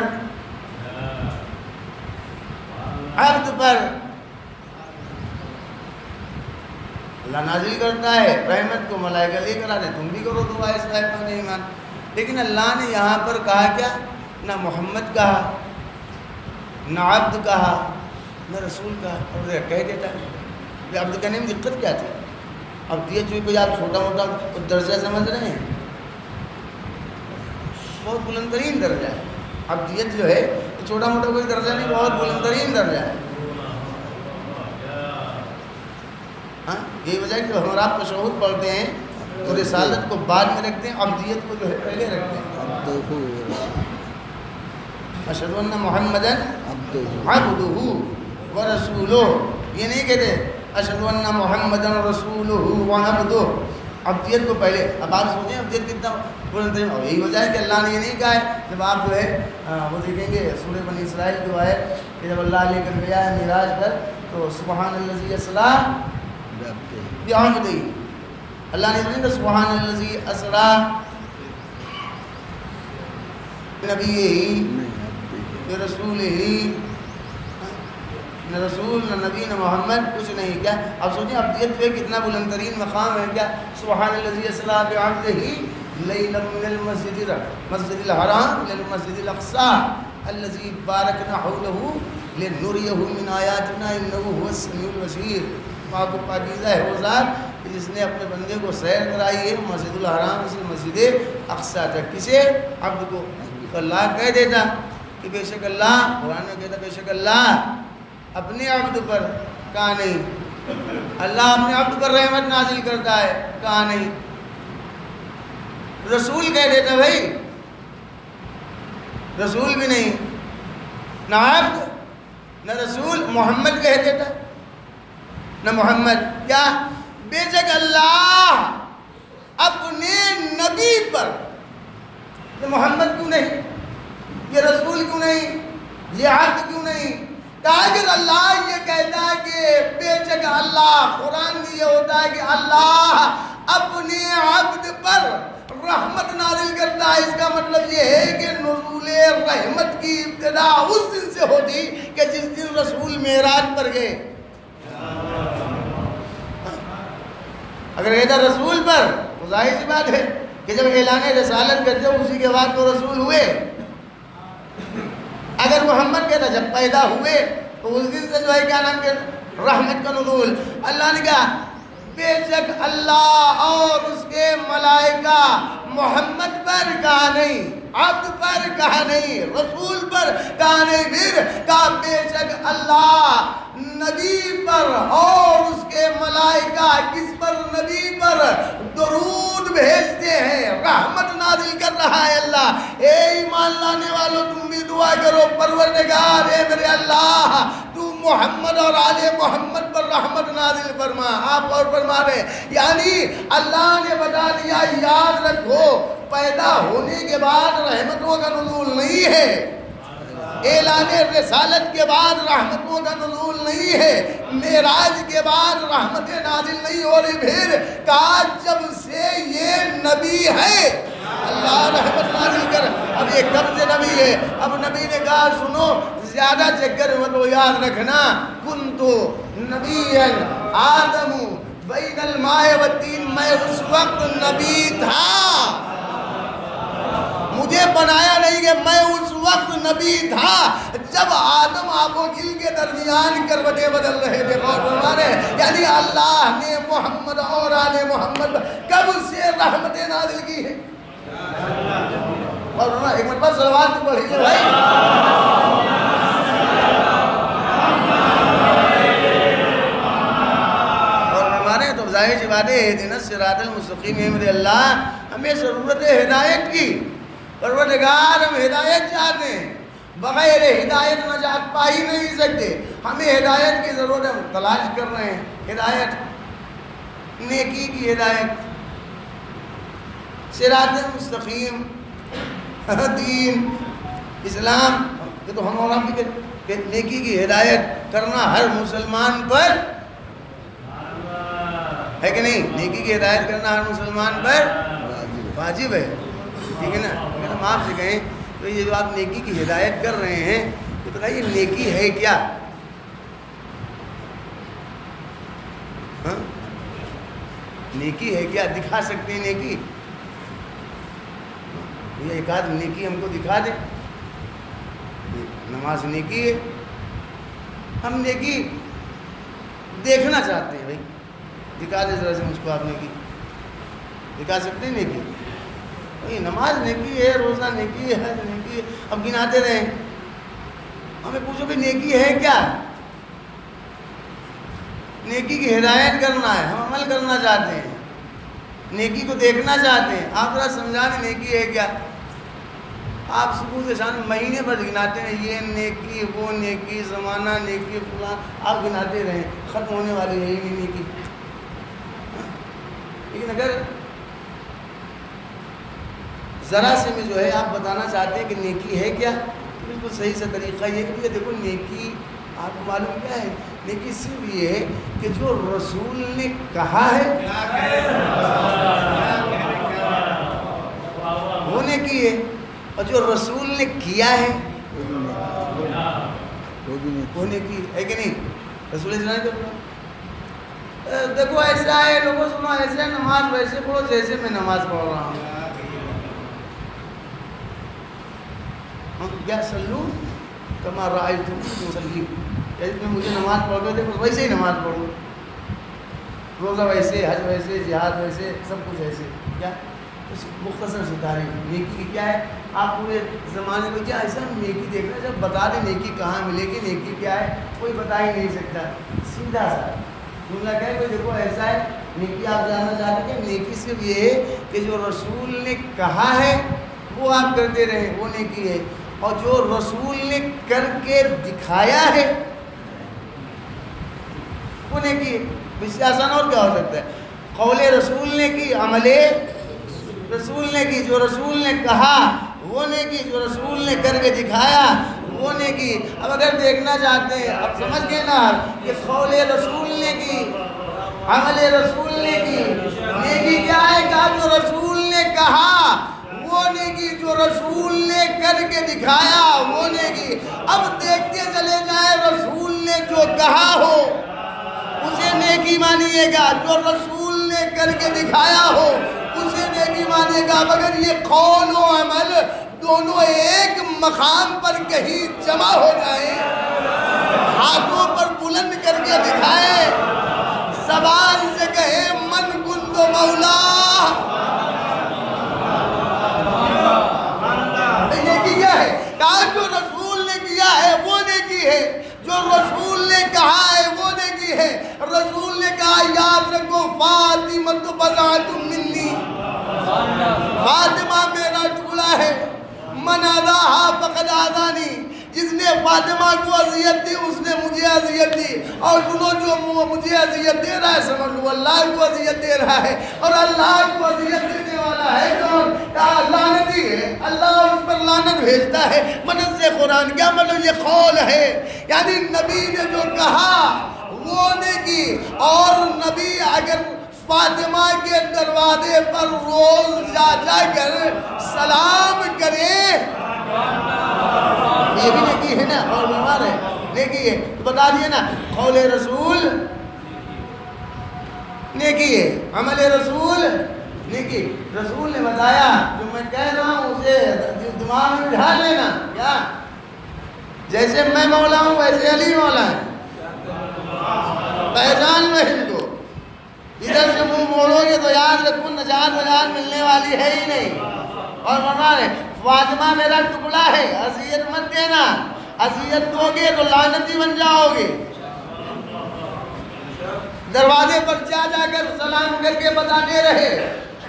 عبد پر اللہ نازل کرتا ہے رحمت کو. ملائکہ لے کر آتے تم بھی کرو دعا اس رحمت ایمان. لیکن اللہ نے یہاں پر کہا کیا؟ نہ محمد کہا، نہ عبد کہا، نہ رسول کہا. اور کہہ دیتا ہے عبد کہنے میں دقت کیا تھی؟ عبدیت جو کوئی آپ چھوٹا موٹا درجہ سمجھ رہے ہیں، بہت بلند ترین درجہ ہے. عبدیت جو ہے چھوٹا موٹا کوئی درجہ نہیں، بہت بلند ترین درجہ ہے. ہاں یہی وجہ ہے کہ ہم اور آپ تشہد پڑھتے ہیں تو رسالت کو بعد میں رکھتے ہیں، عبدیت کو جو ہے پہلے رکھتے ہیں. اشہد ان محمدًا عبدہ ورسولہ، یہ نہیں کہتے اشہد ان محمدًا رسولہ وعبدہ. عبدیت کو پہلے. اب آپ سوچیں عبدیت کتنا بلند ترین. اور یہی وجہ ہے کہ اللہ نے یہ نہیں کہا ہے. جب آپ جو ہے وہ دیکھیں گے سورہ بنی اسرائیل جو ہے کہ جب اللہ لے کر گیا ہے معراج پر تو سبحان الذی اسریٰ بعبدہ، اللہ نے نہیں کہا سبحان الذی اسریٰ نبیہ برسولہ. نہ رسول نہ نبی نہ محمد کچھ نہیں. کیا اب سوچیں عبدیت پہ کتنا بلند ترین مقام ہے. کیا سبحان الذی اسریٰ بعبدہ لیلا من المسجد الحرام الی المسجد الاقصی الذی بارکنا حولہ لنریہ من آیاتنا انہ هو السمیع البصیر. پاک و پاکیزہ ہے وہ ذات جس نے اپنے بندے کو سیر کرائی ہے مسجد الحرام سے مسجد اقصی تک. کسے؟ عبد کو. اللہ کہہ دیتا کہ بے شک اللہ، قرآن میں کہتا بے شک اللہ اپنے عبد پر، کہا نہیں. اللہ اپنے عبد پر رحمت نازل کرتا ہے، کہا نہیں. رسول کہہ دیتا بھائی، رسول بھی نہیں، نہ عبد نہ رسول. محمد کہہ دیتا، نہ محمد. کیا؟ بے شک اللہ اپنے نبی پر. یہ محمد کیوں نہیں؟ یہ رسول کیوں نہیں؟ یہ عبد کیوں نہیں؟ اگر اللہ یہ کہتا ہے کہ بے شک اللہ، قرآن میں یہ ہوتا ہے کہ اللہ اپنے عبد پر رحمت نازل کرتا ہے، اس کا مطلب یہ ہے کہ نزول رحمت کی ابتدا اس دن سے ہوتی کہ جس دن رسول معراج پر گئے. اگر کہتا رسول پر تو ظاہر سی بات ہے کہ جب اعلان رسالت کرتے ہو اسی کے بعد تو رسول ہوئے. اگر محمد کہتا جب پیدا ہوئے تو اس دن سے جو ہے کیا نام کے رحمت کا نزول. اللہ نے کہا بے شک اللہ اور اس کے ملائکہ محمد پر کہا نہیں، عبد پر کہا نہیں، رسول پر کہا نہیں. پھر کہا بے شک اللہ نبی پر اور اس کے ملائکہ کس پر؟ نبی پر درود بھیجتے ہیں، رحمت نازل کر رہا ہے اللہ. اے ایمان لانے والوں تم بھی دعا کرو پروردگار اے میرے اللہ تو محمد اور آل محمد پر رحمت نازل فرما. آپ اور فرما رہے یعنی اللہ نے بتا دیا یاد رکھو پیدا ہونے کے بعد رحمتوں کا نزول نہیں ہے، اعلان رسالت کے بعد رحمتوں کا نزول نہیں ہے، معراج کے بعد رحمتیں نازل نہیں ہو رہی. پھر کہا جب سے یہ نبی ہے اللہ رحمت نازل کر. اب یہ کب سے نبی ہے؟ اب نبی نے کہا سنو زیادہ چکر مت ہو، یاد رکھنا کنتو نبیًا آدم بین الماء والطین، میں اس وقت نبی تھا، مجھے بنایا نہیں کہ میں اس وقت نبی تھا جب آدم آب و گل کے درمیان کروٹیں بدل رہے تھے. غور فرمانے یعنی اللہ نے محمد اور آل محمد کب سے رحمتیں نازل کی ہیں. اور ایک مرتبہ صلوات تو پڑھیے بھائی. اور ہمارے تو ظاہر بات ہے اہدنا الصراط المستقیم ہے میرے اللہ، ہمیں ضرورت ہے ہدایت کی، پروردگار ہم ہدایت چاہتے ہیں، بغیر ہدایت نجات پا ہی نہیں سکتے، ہمیں ہدایت کی ضرورت ہے، ہم تلاش کر رہے ہیں ہدایت، نیکی کی ہدایت، صراط مستقیم، دین اسلام، یہ تو ہم اور آپ بھی کہ نیکی کی ہدایت کرنا ہر مسلمان پر ہے کہ نہیں؟ نیکی کی ہدایت کرنا ہر مسلمان پر واجب ہے، ٹھیک ہے نا؟ اگر ہم آپ سے کہیں تو یہ جو آپ نیکی کی ہدایت کر رہے ہیں تو بتائیے نیکی ہے کیا؟ ہاں نیکی ہے کیا؟ دکھا سکتے ہیں نیکی؟ یہ ایک آدھ نیکی ہم کو دکھا دے، نماز نیکی ہے، ہم نیکی دیکھنا چاہتے ہیں، بھائی دکھا دے ذرا سے مجھ کو، آپ نیکی دکھا سکتے ہیں نیکی؟ بھائی نماز نیکی ہے، روزہ نیکی ہے، حج نیکی ہے، اب گناتے رہیں، ہمیں پوچھو کہ نیکی ہے کیا؟ نیکی کی ہدایت کرنا ہے، ہم عمل کرنا چاہتے ہیں، نیکی کو دیکھنا چاہتے ہیں، آپ ذرا سمجھانے نیکی ہے کیا؟ آپ صبح سے شام مہینے پر گناتے ہیں، یہ نیکی وہ نیکی زمانہ نیکی فلاں، آپ گناتے رہیں، ختم ہونے والی ہے ہی نہیں نیکی۔ لیکن اگر ذرا سے میں جو ہے آپ بتانا چاہتے ہیں کہ نیکی ہے کیا، بالکل صحیح سے طریقہ یہ کہ دیکھو نیکی آپ کو معلوم کیا ہے؟ نیکی صرف یہ ہے کہ جو رسول نے کہا ہے وہ نیکی ہے، اور جو رسول نے کیا ہے وہ نیکی ہے کہ نہیں؟ رسول نے دیکھو ایسا ہے، لوگوں سنو ایسے نماز ویسے پڑھو جیسے میں نماز پڑھ رہا ہوں، کیا سلو کما رأیتم اصلی، جیسے میں مجھے نماز پڑھ گئے تھے بس ویسے ہی نماز پڑھو، روزہ ویسے، حج ویسے، جہاد ویسے، سب کچھ ایسے، کیا اس مختصر سی تعریف نیکی کی کیا ہے؟ آپ پورے زمانے میں کیا ایسا نیکی دیکھ رہے ہیں، جب بتا دیں نیکی کہاں ملے گی، نیکی کیا ہے، کوئی بتا ہی نہیں سکتا، سیدھا سا جملہ کیا ہے، کوئی دیکھو ایسا ہے نیکی آپ جاننا چاہتے ہیں کہ نیکی صرف یہ ہے کہ جو رسول نے کہا ہے وہ آپ کرتے رہیں، وہ نیکی ہے، اور جو رسول نے کر کے دکھایا ہے وہ نیکی ہے۔ اس سے آسان اور کیا ہو سکتا ہے؟ قول رسول نے کی، عمل رسول نے کی، جو رسول نے کہا وہ نیکی، جو رسول نے کر کے دکھایا وہ نیکی۔ اب اگر دیکھنا چاہتے ہیں، اب سمجھ گئے نا کہ قول رسول نے کی، عمل رسول نے کی، نیکی کیا ہے؟ کہ جو رسول نے کہا وہ نیکی، جو رسول نے کر کے دکھایا وہ نیکی۔ اب دیکھتے چلے جائیں، رسول نے جو کہا ہو اسے نیکی مانیے گا، جو رسول نے کر کے دکھایا ہو اسے نیکی مانیے گا۔ مگر یہ قول و عمل دونوں ایک مقام پر کہیں جمع ہو جائیں، ہاتھوں پر بلند کر کے دکھائیں، زبان سے کہے من کنت مولا، نیکی کیا ہے؟ کہا جو رسول نے کیا ہے وہ نیکی ہے، جو رسول نے کہا ہے وہ نیکی ہے۔ رسول نے کہا یاد رکھو فاطمہ تو بضعۃ منی، فاطمہ میرا ٹکڑا ہے، من اذاہا فقد اذانی، جس نے فاطمہ کو اذیت دی اس نے مجھے اذیت دی، اور سنو جو مجھے اذیت دے رہا ہے سمجھ لو اللہ کو اذیت دے رہا ہے، اور اللہ کو اذیت دینے والا ہے کون؟ کہا لعنتی ہے، اللہ اس پر لعنت بھیجتا ہے۔ منزل قرآن کیا مطلب؟ یہ قول ہے، یعنی نبی نے جو کہا وہ نے کی، اور نبی اگر فاطمہ کے دروازے پر روز جا جا کر سلام کرے یہ بھی نیکی ہے نا، اور بیمار ہے نیکی ہے، تو بتا دیے نا قول رسول نیکی ہے، عمل رسول نیکی۔ رسول نے بتایا، جو میں کہہ رہا ہوں اسے دماغ میں بٹھا لینا، کیا جیسے میں مولا ہوں ویسے علی مولا ہے، پہچان لو ان کو، ادھر سے منہ موڑو گے تو یاد رکھو نجات ملنے والی ہے ہی نہیں۔ اور فرمایا فاطمہ میرا ٹکڑا ہے، اذیت مت دینا، اذیت دو گے تو لعنتی بن جاؤ گے۔ دروازے پر جا جا کر سلام کر کے بتاتے رہے،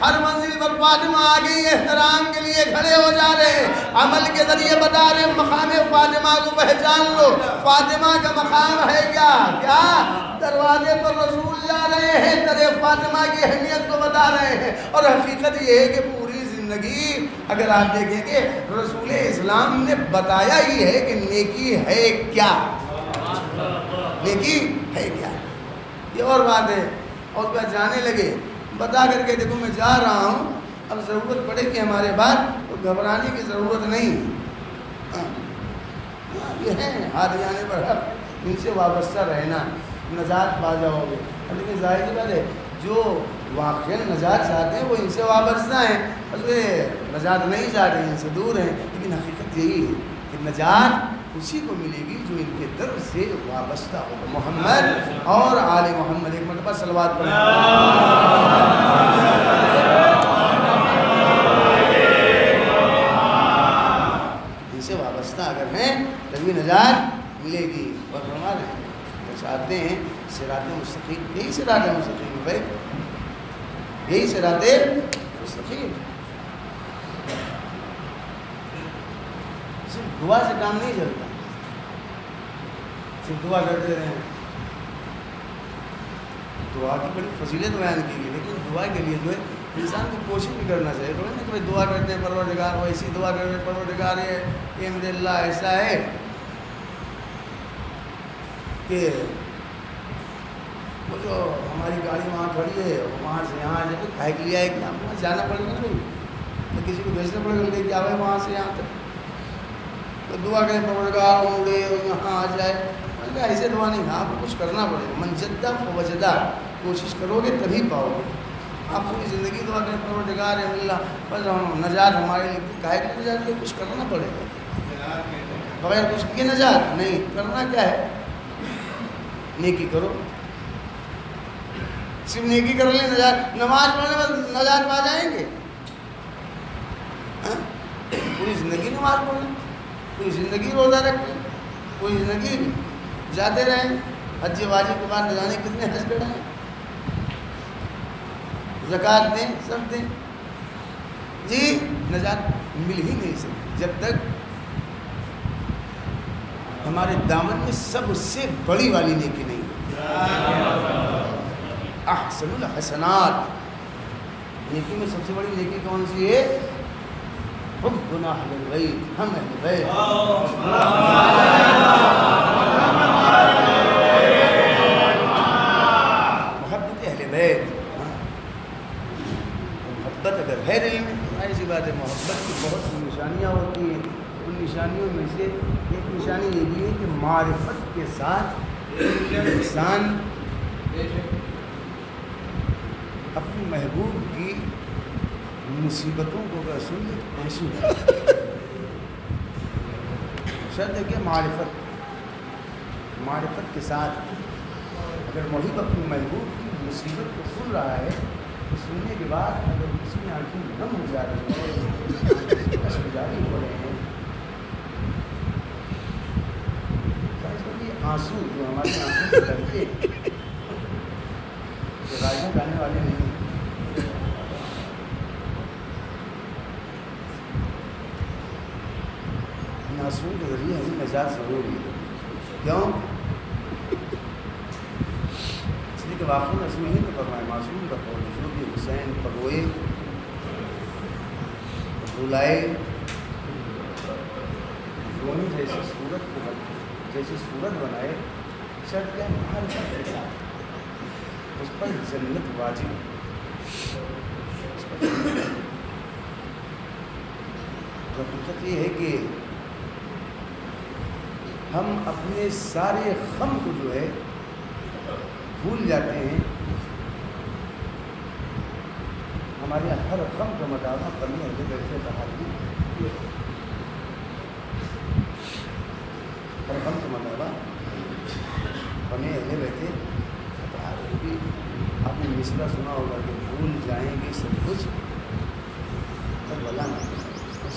ہر منزل پر فاطمہ آ گئی، احترام کے لیے کھڑے ہو جا رہے، عمل کے ذریعے بتا رہے مقام فاطمہ کو پہچان لو، فاطمہ کا مقام ہے کیا دروازے پر رسول جا رہے ہیں، ترے فاطمہ کی اہمیت کو بتا رہے ہیں۔ اور حقیقت یہ ہے کہ پوری زندگی اگر آپ دیکھیں کہ رسول اسلام نے بتایا ہی ہے کہ نیکی ہے کیا، نیکی ہے کیا، یہ اور بات ہے۔ اور کیا جانے لگے، بتا کر کے دیکھو میں جا رہا ہوں، اب ضرورت پڑے کہ ہمارے بعد تو گھبرانے کی ضرورت نہیں، یہ ہے ہاتھ جانے پر حق، ان سے وابستہ رہنا، نجات پا جاؤ گے۔ لیکن ظاہر سی بات ہے جو واقعی نجات چاہتے ہیں وہ ان سے وابستہ ہیں، نجات نہیں چاہتے ان سے دور ہیں، لیکن حقیقت یہی ہے کہ نجات اسی کو ملے گی جو ان کے در سے وابستہ ہوگا۔ محمد اور آل محمد، ایک مرتبہ صلوات پڑھیں۔ ان سے وابستہ اگر ہیں تبھی نجات ملے گی۔ اور فرما رہے ہیں وہ چاہتے ہیں صراط مستقیم، یہی صراط مستقیم بھائی، یہی صراط مستقیم۔ صرف دعا سے کام نہیں چلتا، صرف دعا کرتے رہیں، دعا کی بڑی فضیلت بیان کی گئی، لیکن دعا کے لیے جو ہے انسان کو کوشش بھی کرنا چاہیے، تو نہیں کہ دعا کرتے ہیں پروردگار وہ ایسی دعا کرتے ہیں پروردگار یہ میرے اللہ ایسا ہے کہ وہ جو ہماری گاڑی وہاں کھڑی ہے وہاں سے یہاں جب کہہ کے لیا ہے کہ ہم وہاں جانا پڑے گا نہیں، تو کسی کو بھیجنا پڑے گا لے کے آئے وہاں سے یہاں تک، تو دعا کریں پروردگار اڑے یہاں آ جائے، ایسے دعا نہیں، آپ کو کچھ کرنا پڑے گا، من جدہ فوجدہ، کوشش کرو گے تبھی پاؤ گے۔ آپ پوری زندگی دعا کریں پروردگار اللہ بس نجات ہمارے لیے، کہے کہ نجات کے کچھ کرنا پڑے گا، بغیر کچھ کیے نجات نہیں، کرنا کیا ہے، نیکی کرو، صرف نیکی کر لیں نجات، نماز پڑھنے میں نجات پا جائیں گے، پوری زندگی نماز پڑھیں، پوری زندگی روزہ رکھیں، پوری زندگی جاتے رہیں، حج واجب کے بعد نہ جانے کتنے حج کریں، زکوٰۃ دیں، سب دیں، جی نجات مل ہی نہیں سکتی جب تک ہمارے دامن میں سب سے بڑی والی نیکی نہیں احسن الحسنات، نیکی میں سب سے بڑی نیکی کون سی ہے، حبنا اہل البیت، ہم اہل بیت، محبت اہل بیت، محبت اگر ہے دل میں تو ایسی بات ہے، محبت کی بہت سی نشانیاں ہوتی ہیں، ان نشانیوں میں سے ایک نشانی یہ بھی ہے کہ معرفت کے ساتھ انسان اپنی محبوب کی مصیبتوں کو اگر سن لے تو آنسو شرط ہے کہ معرفت کے ساتھ اگر محب اپنی محبوب کی مصیبت کو سن رہا ہے تو سننے کے بعد اگر کسی میں آنکھیں نم ہو جا رہی ہے، اشک جاری ہو رہے ہیں، آنسو جو ہماری آنکھوں سے لگتے راجہ گانے والے نہیں، معصوم کے ذریعے ہمیں نجات ضرور ہے، کیوں؟ اس لیے کہ واقعی رسول ہی تو فرمائے معصوم کا قول جو بھی حسین پروئے بلائے دونوں جیسی صورت کو جیسی صورت بنائے، شرط کیا ہر ایسا اس پر جنت واجب، حقیقت یہ ہے کہ ہم اپنے سارے غم کو جو ہے بھول جاتے ہیں، ہمارے ہر غم کا مطالبہ کرنے والے بیٹھے تحادی، ہر غم کا مطالبہ ہمیں اہل بیٹھے بھی، آپ نے مصرع سنا ہوگا کہ بھول جائیں گے سب کچھ کربلا نہ،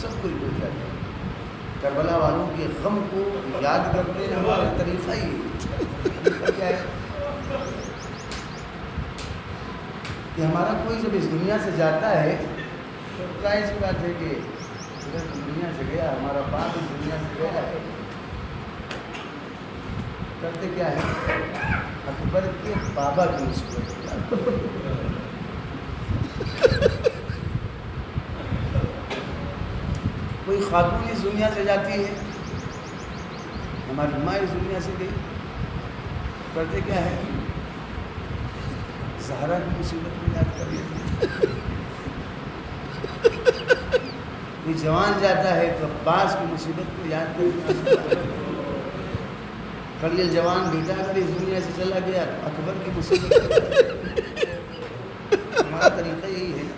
سب کچھ بھول جاتے ہیں، کربلا والوں کے غم کو یاد کرتے ہیں، ہمارا طریقہ ہی کیا ہے، کہ ہمارا کوئی جب اس دنیا سے جاتا ہے تو ظاہر سی بات ہے کہ اگر دنیا سے گیا، ہمارا باپ اس دنیا سے گیا ہے، کرتے کیا ہے؟ اکبر کے بابا کی مصیبت ہو جاتی ہے۔ کوئی خاتون اس دنیا سے جاتی ہے، ہماری ماں اس دنیا سے گئی، کرتے کیا ہے؟ زہرا کی مصیبت کو یاد کر لیتے ہیں۔ کوئی جوان جاتا ہے تو عباس کی مصیبت کو یاد کر لیتے ہیں۔ کلیل جوان بیٹا اگر اس دنیا سے چلا گیا تو اکبر کی مصیبت کو یاد کر لیتے ہیں۔ ہمارا طریقہ یہی ہے نا۔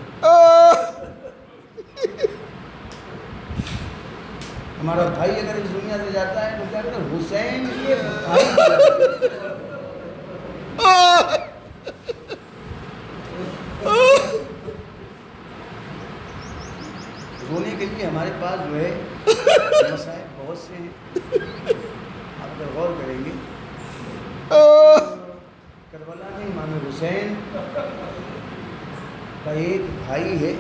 ہمارا بھائی اگر اس دنیا سے جاتا ہے تو کیا کہتے ہیں؟ حسین کے بھائی رونے کے لیے ہمارے پاس جو ہے مسائل بہت سے ہیں، آپ اگر غور کریں گے کربلا میں امام حسین کا ایک بھائی ہے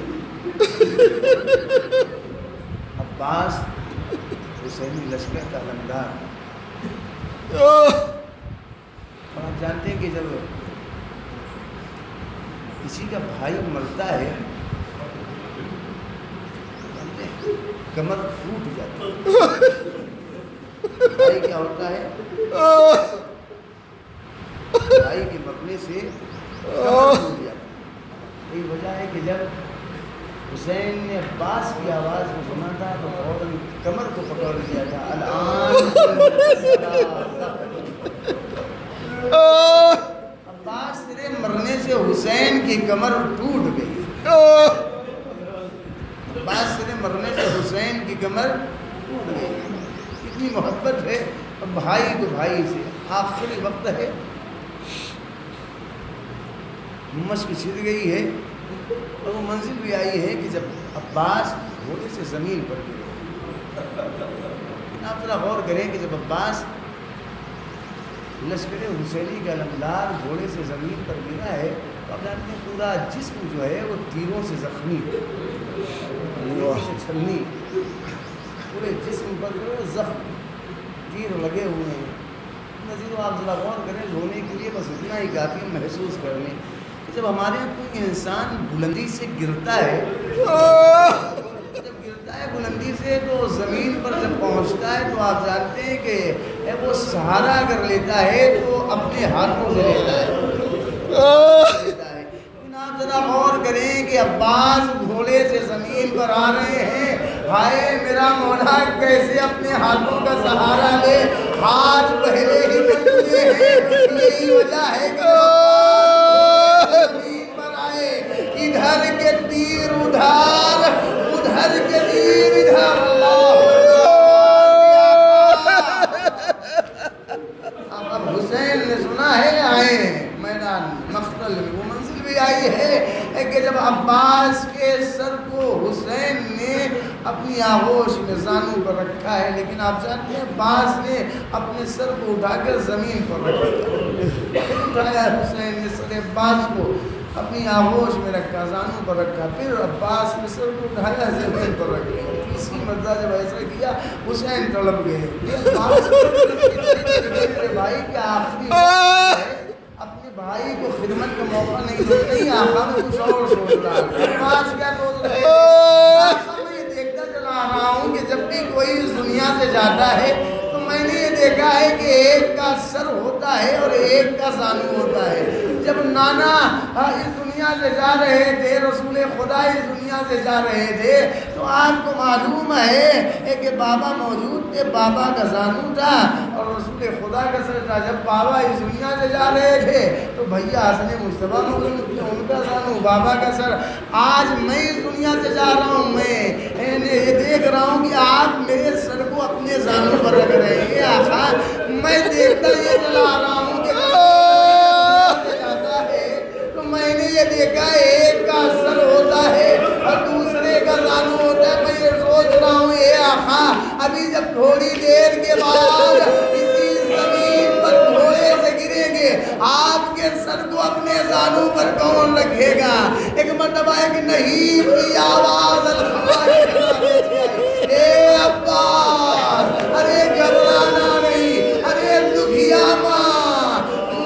عباس، حسینی لشکر کا علمدار، اور آپ جانتے ہیں کہ جب کسی کا بھائی مرتا ہے کمر ٹوٹ جاتی ہے۔ بھائی کیا ہوتا ہے؟ بھائی کے مرنے سے کمر ٹوٹ جاتی ہے۔ یہی وجہ ہے کہ جب حسین نے عباس کی آواز کو سنا تھا تو فوراً کمر کو پکڑ لیا تھا۔ عباس تیرے مرنے سے حسین کی کمر ٹوٹ گئی، عباس تیرے مرنے سے حسین کی کمر ٹوٹ گئی۔ کتنی محبت ہے بھائی کو بھائی سے۔ آخری وقت ہے، مشق چھڑ گئی ہے، اور وہ منزل بھی آئی ہے کہ جب عباس گھوڑے سے زمین پر گرے۔ آپ ذرا غور کریں کہ جب عباس لشکر حسینی کا علمدار گھوڑے سے زمین پر گرا ہے تو آپ جانتے ہیں پورا جسم جو ہے وہ تیروں سے زخمی ہے، تیروں سے چھلنی، پورے جسم پر جو ہے زخم، تیر لگے ہوئے ہیں۔ نظیر آپ ذرا غور کریں، رونے کے لیے بس اتنا ہی کافی محسوس کر لیں کہ جب ہمارے یہاں کوئی انسان بلندی سے گرتا ہے، جب گرتا ہے بلندی سے تو زمین پر جب پہنچتا ہے تو آپ جانتے ہیں کہ وہ سہارا اگر لیتا ہے تو اپنے ہاتھوں سے لیتا ہے۔ لیکن آپ ذرا غور کریں کہ عباس گھوڑے سے زمین پر آ رہے ہیں، ہائے میرا مولا کیسے اپنے ہاتھوں کا سہارا لے، ہاتھ پہلے ہی بن چکے ہیں۔ یہی وجہ ہے کہ زمین پر آئے، ادھر کے تیر ادھر، ادھر کے تیر ادھر، اللہ اب حسین نے سنا ہے آئے میدان مقتل میں، وہ منزل بھی آئی ہے کہ جب عباس کے سر کو حسین نے اپنی آغوش میں زانو پر رکھا ہے، لیکن آپ جانتے ہیں عباس نے اپنے سر کو اٹھا کر زمین پر رکھا، اٹھایا حسین نے سر عباس کو اپنی آغوش میں رکھا، زانو پر رکھا، پھر عباس نے سر کو اٹھایا زمین پر رکھ لیا۔ تیسری مرتبہ جب ایسا کیا حسین تڑپ گئے۔ میرے بھائی کے آخری اپنے بھائی کو خدمت کا موقع نہیں دیتے، نہیں آقا میں کچھ اور سوچ رہا ہوں۔ عباس کیا سوچ رہے ہیں؟ آقا میں یہ دیکھتا چلا رہا ہوں کہ جب بھی کوئی اس دنیا سے جاتا ہے تو میں نے یہ دیکھا ہے کہ ایک کا سر ہوتا ہے اور ایک کا زانو ہوتا ہے۔ جب نانا اس دنیا سے جا رہے تھے، رسول خدا اس دنیا سے جا رہے تھے تو آپ کو معلوم ہے کہ بابا موجود تھے، بابا کا زانو تھا اور رسول خدا کا سر تھا۔ جب بابا اس دنیا سے جا رہے تھے تو بھیا حسن مصطفیٰ موجود تھے، ان کا زانو، بابا کا سر۔ آج میں اس دنیا سے جا رہا ہوں، میں یہ دیکھ رہا ہوں کہ آپ میرے سر کو اپنے زانو پر رکھ رہے ہیں۔ آقا میں دیکھتا یہ چلا رہا ہوں کہ میں نے یہ دیکھا ایک کا سر ہوتا ہے اور دوسرے کا زانو ہوتا ہے۔ میں یہ سوچ رہا ہوں اے آقا ابھی جب تھوڑی دیر کے بعد اسی زمین پر گھوڑے سے گریں گے، آپ کے سر کو اپنے زانو پر کون رکھے گا؟ ایک مرتبہ ایک نہیب کی آواز اے عباس، ارے گھبرانا نہیں، ارے دکھیا ماں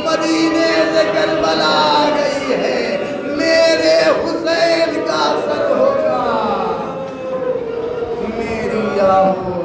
مدینے سے کربلا گئی ہے، میرے حسین کا سر ہوگا، میری آہو